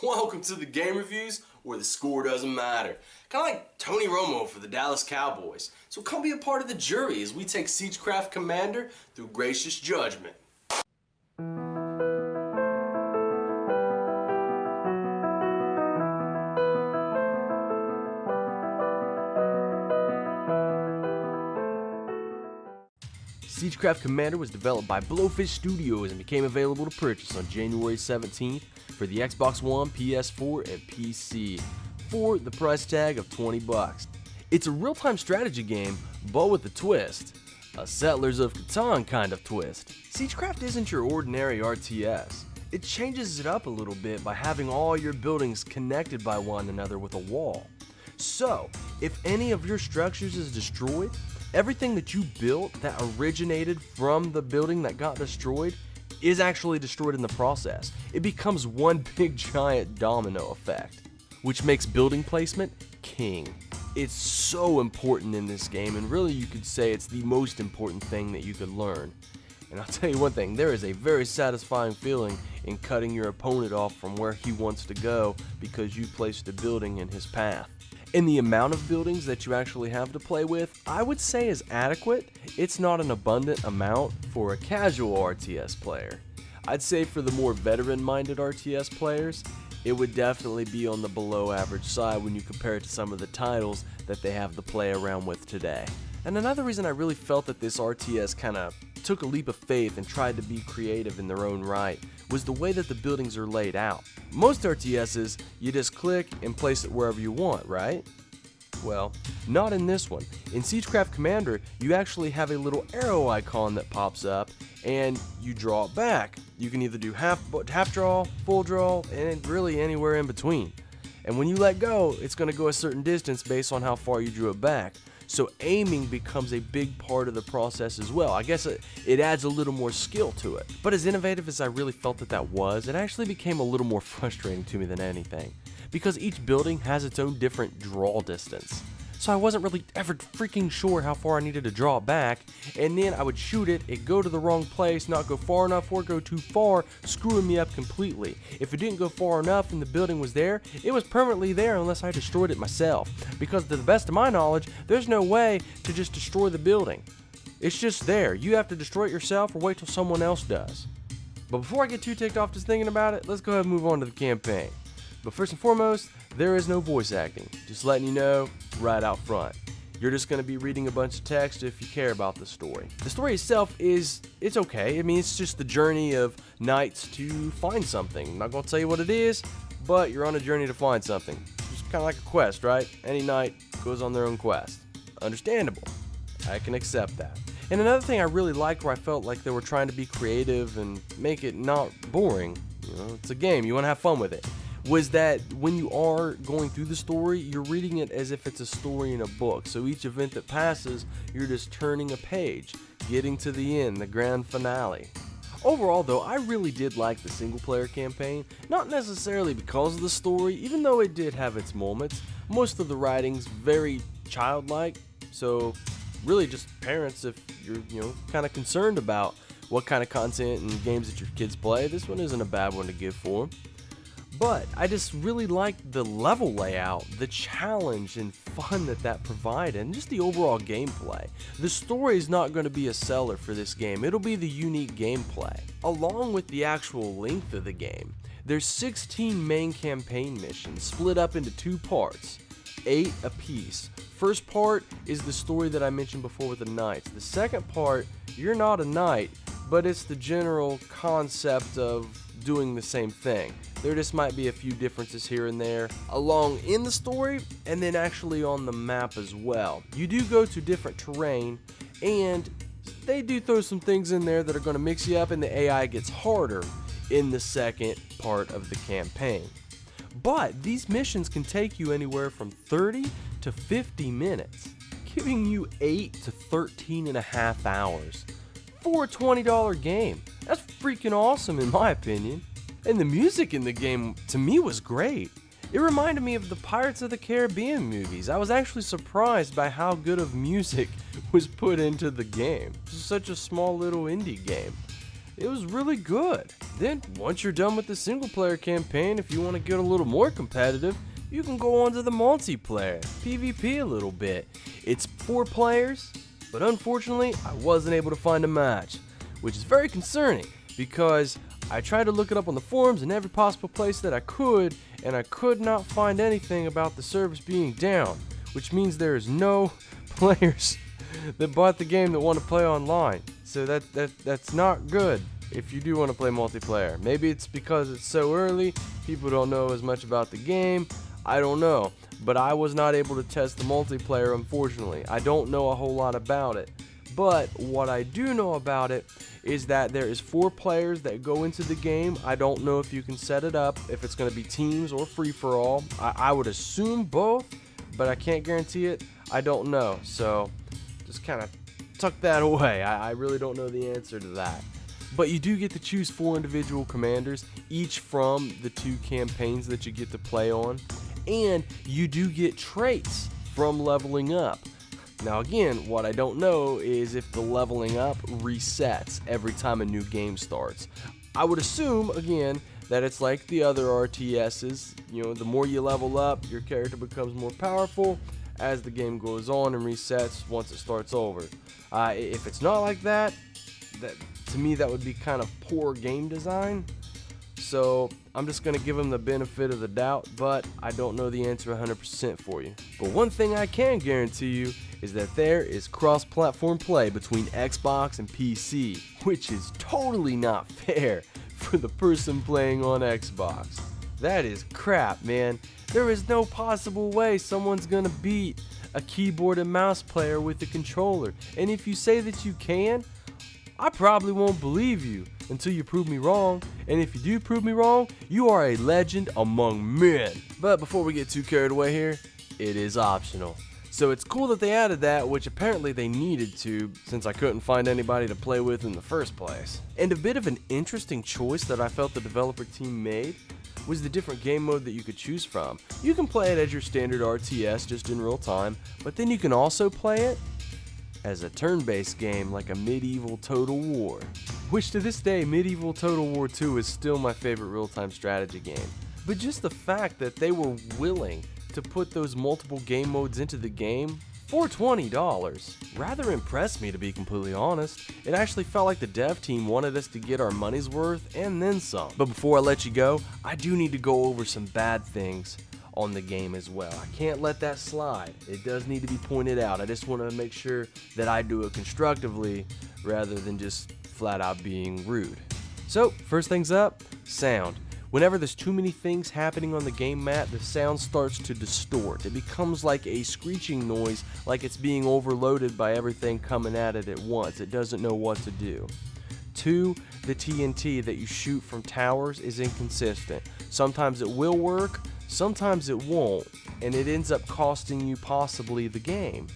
Welcome to the game reviews where the score doesn't matter. Kind of like Tony Romo for the Dallas Cowboys. So come be a part of the jury as we take Siegecraft Commander through gracious judgment. Siegecraft Commander was developed by Blowfish Studios and became available to purchase on January 17th for the Xbox One, PS4, and PC for the price tag of $20. It's a real-time strategy game, but with a twist. A Settlers of Catan kind of twist. Siegecraft isn't your ordinary RTS. It changes it up a little bit by having all your buildings connected by one another with a wall. So, if any of your structures is destroyed, everything that you built that originated from the building that got destroyed is actually destroyed in the process. It becomes one big giant domino effect, which makes building placement king. It's so important in this game, and really you could say it's the most important thing that you could learn. And I'll tell you one thing, there is a very satisfying feeling in cutting your opponent off from where he wants to go because you placed a building in his path. And the amount of buildings that you actually have to play with, I would say is adequate. It's not an abundant amount for a casual RTS player. I'd say for the more veteran-minded RTS players, it would definitely be on the below average side when you compare it to some of the titles that they have to play around with today. And another reason I really felt that this RTS kind of took a leap of faith and tried to be creative in their own right was the way that the buildings are laid out. Most RTSs, you just click and place it wherever you want, right? Well, not in this one. In Siegecraft Commander, you actually have a little arrow icon that pops up and you draw it back. You can either do half draw, full draw, and really anywhere in between. And when you let go, it's going to go a certain distance based on how far you drew it back. So aiming becomes a big part of the process as well. I guess it adds a little more skill to it. But as innovative as I really felt that was, it actually became a little more frustrating to me than anything. Because each building has its own different draw distance. So I wasn't really ever freaking sure how far I needed to draw it back, and then I would shoot it, it'd go to the wrong place, not go far enough or go too far, screwing me up completely. If it didn't go far enough and the building was there, it was permanently there unless I destroyed it myself. Because to the best of my knowledge, there's no way to just destroy the building. It's just there. You have to destroy it yourself or wait till someone else does. But before I get too ticked off just thinking about it, let's go ahead and move on to the campaign. But first and foremost, there is no voice acting. Just letting you know right out front. You're just going to be reading a bunch of text if you care about the story. The story itself it's okay. I mean, it's just the journey of knights to find something. I'm not going to tell you what it is, but you're on a journey to find something. Just kind of like a quest, right? Any knight goes on their own quest. Understandable. I can accept that. And another thing I really liked where I felt like they were trying to be creative and make it not boring. You know, it's a game. You want to have fun with it. Was that when you are going through the story, you're reading it as if it's a story in a book. So each event that passes, you're just turning a page, getting to the end, the grand finale. Overall though, I really did like the single player campaign, not necessarily because of the story, even though it did have its moments. Most of the writing's very childlike, so really just parents, if you're kind of concerned about what kind of content and games that your kids play, this one isn't a bad one to give for them. But I just really liked the level layout, the challenge and fun that provided, and just the overall gameplay. The story is not going to be a seller for this game, it'll be the unique gameplay. Along with the actual length of the game, there's 16 main campaign missions split up into 2 parts, 8 apiece. First part is the story that I mentioned before with the knights. The second part, you're not a knight, but it's the general concept of doing the same thing. There just might be a few differences here and there along in the story and then actually on the map as well. You do go to different terrain and they do throw some things in there that are going to mix you up, and the AI gets harder in the second part of the campaign. But these missions can take you anywhere from 30 to 50 minutes, giving you 8 to 13 and a half hours for a $20 game. That's freaking awesome in my opinion. And the music in the game to me was great. It reminded me of the Pirates of the Caribbean movies. I was actually surprised by how good of music was put into the game. It's such a small little indie game. it was really good. Then, once you're done with the single player campaign, if you want to get a little more competitive, you can go on to the multiplayer, PvP a little bit. It's 4 players, but unfortunately, I wasn't able to find a match, which is very concerning because I tried to look it up on the forums in every possible place that I could, and I could not find anything about the service being down, which means there is no players that bought the game that want to play online. So that's not good if you do want to play multiplayer. Maybe it's because it's so early, people don't know as much about the game, I don't know. But I was not able to test the multiplayer, unfortunately. I don't know a whole lot about it. But what I do know about it is that there is 4 players that go into the game. I don't know if you can set it up, if it's going to be teams or free-for-all. I would assume both, but I can't guarantee it. I don't know. So just kind of tuck that away. I really don't know the answer to that. But you do get to choose 4 individual commanders, each from the 2 campaigns that you get to play on. And you do get traits from leveling up. Now again, what I don't know is if the leveling up resets every time a new game starts. I would assume, again, that it's like the other RTSs. You know, the more you level up, your character becomes more powerful as the game goes on and resets once it starts over. If it's not like that, to me that would be kind of poor game design. So I'm just going to give them the benefit of the doubt, but I don't know the answer 100% for you. But one thing I can guarantee you is that there is cross-platform play between Xbox and PC, which is totally not fair for the person playing on Xbox. That is crap, man. There is no possible way someone's going to beat a keyboard and mouse player with a controller. And if you say that you can, I probably won't believe you until you prove me wrong, and if you do prove me wrong, you are a legend among men. But before we get too carried away here, it is optional. So it's cool that they added that, which apparently they needed to, since I couldn't find anybody to play with in the first place. And a bit of an interesting choice that I felt the developer team made was the different game mode that you could choose from. You can play it as your standard RTS, just in real time, but then you can also play it as a turn-based game like a medieval Total War, which to this day, medieval Total War 2 is still my favorite real-time strategy game. But just the fact that they were willing to put those multiple game modes into the game for $20 rather impressed me, to be completely honest. It actually felt like the dev team wanted us to get our money's worth and then some. But before I let you go, I do need to go over some bad things on the game as well. I can't let that slide. It does need to be pointed out. I just want to make sure that I do it constructively rather than just flat out being rude. So, first things up, sound. Whenever there's too many things happening on the game mat, the sound starts to distort. It becomes like a screeching noise, like it's being overloaded by everything coming at it at once. It doesn't know what to do. 2, the TNT that you shoot from towers is inconsistent. Sometimes it will work, sometimes it won't, and it ends up costing you possibly the game.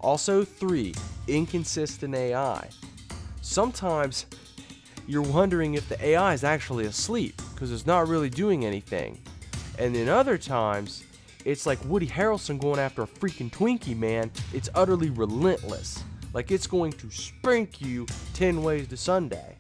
Also 3, inconsistent AI. Sometimes you're wondering if the AI is actually asleep because it's not really doing anything. And then other times, it's like Woody Harrelson going after a freaking Twinkie, man. It's utterly relentless. Like it's going to spank you 10 ways to Sunday.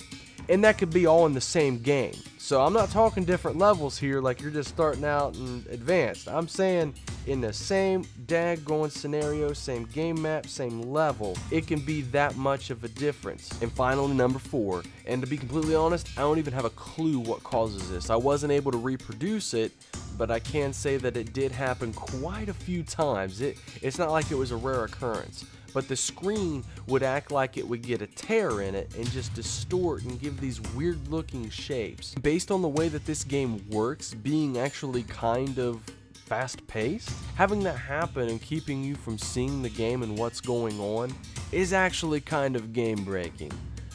And that could be all in the same game. So I'm not talking different levels here like you're just starting out and advanced. I'm saying in the same daggone scenario, same game map, same level, it can be that much of a difference. And finally, number 4, and to be completely honest, I don't even have a clue what causes this. I wasn't able to reproduce it, but I can say that it did happen quite a few times. It's not like it was a rare occurrence. But the screen would act like it would get a tear in it and just distort and give these weird looking shapes. Based on the way that this game works, being actually kind of fast paced, having that happen and keeping you from seeing the game and what's going on is actually kind of game breaking.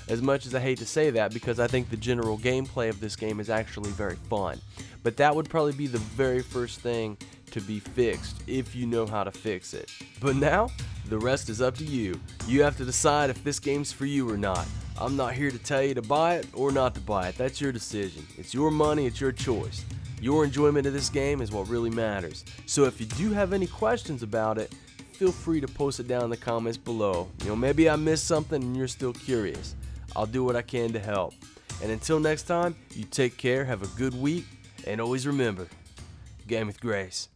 As much as I hate to say that, because I think the general gameplay of this game is actually very fun. But that would probably be the very first thing to be fixed if you know how to fix it. But now, the rest is up to you. You have to decide if this game's for you or not. I'm not here to tell you to buy it or not to buy it. That's your decision. It's your money, it's your choice. Your enjoyment of this game is what really matters. So if you do have any questions about it, feel free to post it down in the comments below. Maybe I missed something and you're still curious. I'll do what I can to help. And until next time, you take care, have a good week, and always remember, game with grace.